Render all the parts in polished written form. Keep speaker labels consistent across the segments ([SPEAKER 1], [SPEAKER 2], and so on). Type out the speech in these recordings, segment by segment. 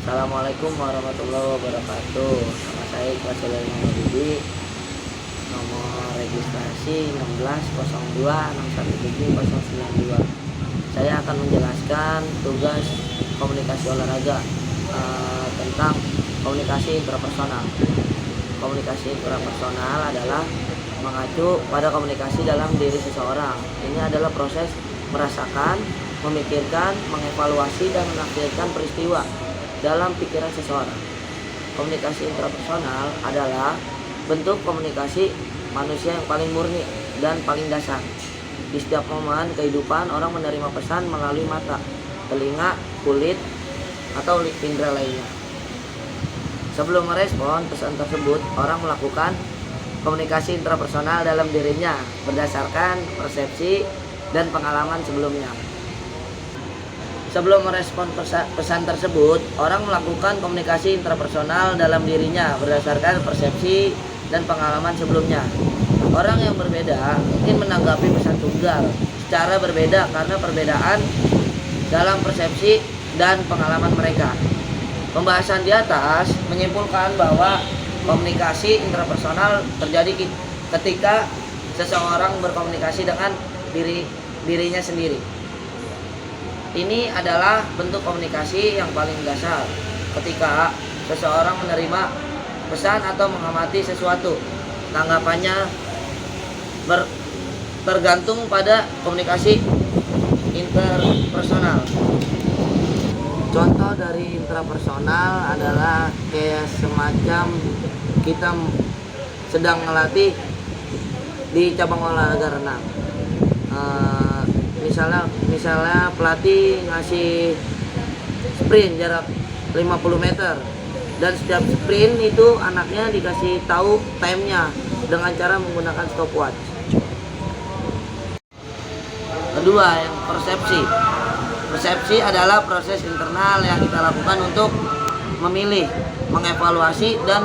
[SPEAKER 1] Assalamualaikum warahmatullahi wabarakatuh. Nama saya Ikhlas Muhammad, nomor registrasi 1602617092. Saya akan menjelaskan tugas komunikasi olahraga tentang komunikasi intrapersonal. Komunikasi intrapersonal adalah mengacu pada komunikasi dalam diri seseorang. Ini adalah proses merasakan, memikirkan, mengevaluasi, dan menafsirkan peristiwa dalam pikiran seseorang. Komunikasi intrapersonal adalah bentuk komunikasi manusia yang paling murni dan paling dasar. Di setiap momen kehidupan, orang menerima pesan melalui mata, telinga, kulit, atau indera lainnya. Sebelum merespon pesan tersebut, orang melakukan komunikasi intrapersonal dalam dirinya berdasarkan persepsi dan pengalaman sebelumnya. Sebelum merespon pesan tersebut, orang melakukan komunikasi intrapersonal dalam dirinya berdasarkan persepsi dan pengalaman sebelumnya. Orang yang berbeda mungkin menanggapi pesan tunggal secara berbeda karena perbedaan dalam persepsi dan pengalaman mereka. Pembahasan di atas menyimpulkan bahwa komunikasi intrapersonal terjadi ketika seseorang berkomunikasi dengan dirinya sendiri. Ini adalah bentuk komunikasi yang paling dasar ketika seseorang menerima pesan atau mengamati sesuatu. Tanggapannya tergantung pada komunikasi interpersonal. Contoh dari intrapersonal adalah kayak semacam kita sedang melatih di cabang olahraga renang. Misalnya pelatih ngasih sprint jarak 50 meter, dan setiap sprint itu anaknya dikasih tahu time-nya dengan cara menggunakan stopwatch. Kedua, yang persepsi. Persepsi adalah proses internal yang kita lakukan untuk memilih, mengevaluasi, dan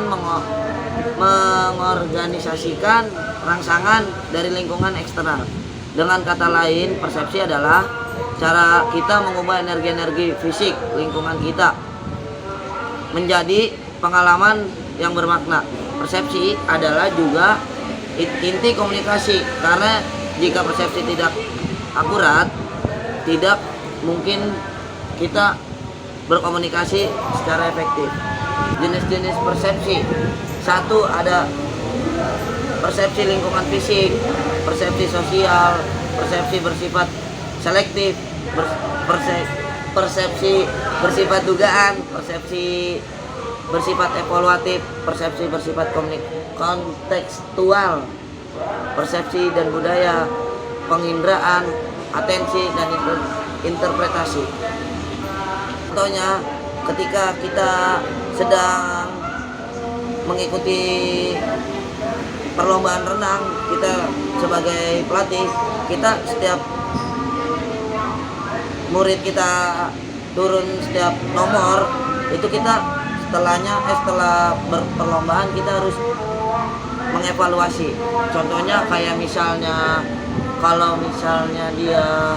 [SPEAKER 1] mengorganisasikan rangsangan dari lingkungan eksternal. Dengan kata lain, persepsi adalah cara kita mengubah energi-energi fisik lingkungan kita menjadi pengalaman yang bermakna. Persepsi adalah juga inti komunikasi, karena jika persepsi tidak akurat, tidak mungkin kita berkomunikasi secara efektif. Jenis-jenis persepsi. Satu, ada persepsi lingkungan fisik, persepsi sosial, persepsi bersifat selektif, persepsi bersifat dugaan, persepsi bersifat evaluatif, persepsi bersifat kontekstual, persepsi dan budaya, penginderaan, atensi, dan interpretasi. Contohnya, ketika kita sedang mengikuti perlombaan renang, kita sebagai pelatih, kita setiap murid kita turun setiap nomor itu, kita setelah berperlombaan kita harus mengevaluasi. Contohnya kayak misalnya kalau misalnya dia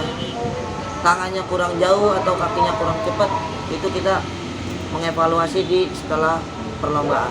[SPEAKER 1] tangannya kurang jauh atau kakinya kurang cepat, itu kita mengevaluasi setelah perlombaan.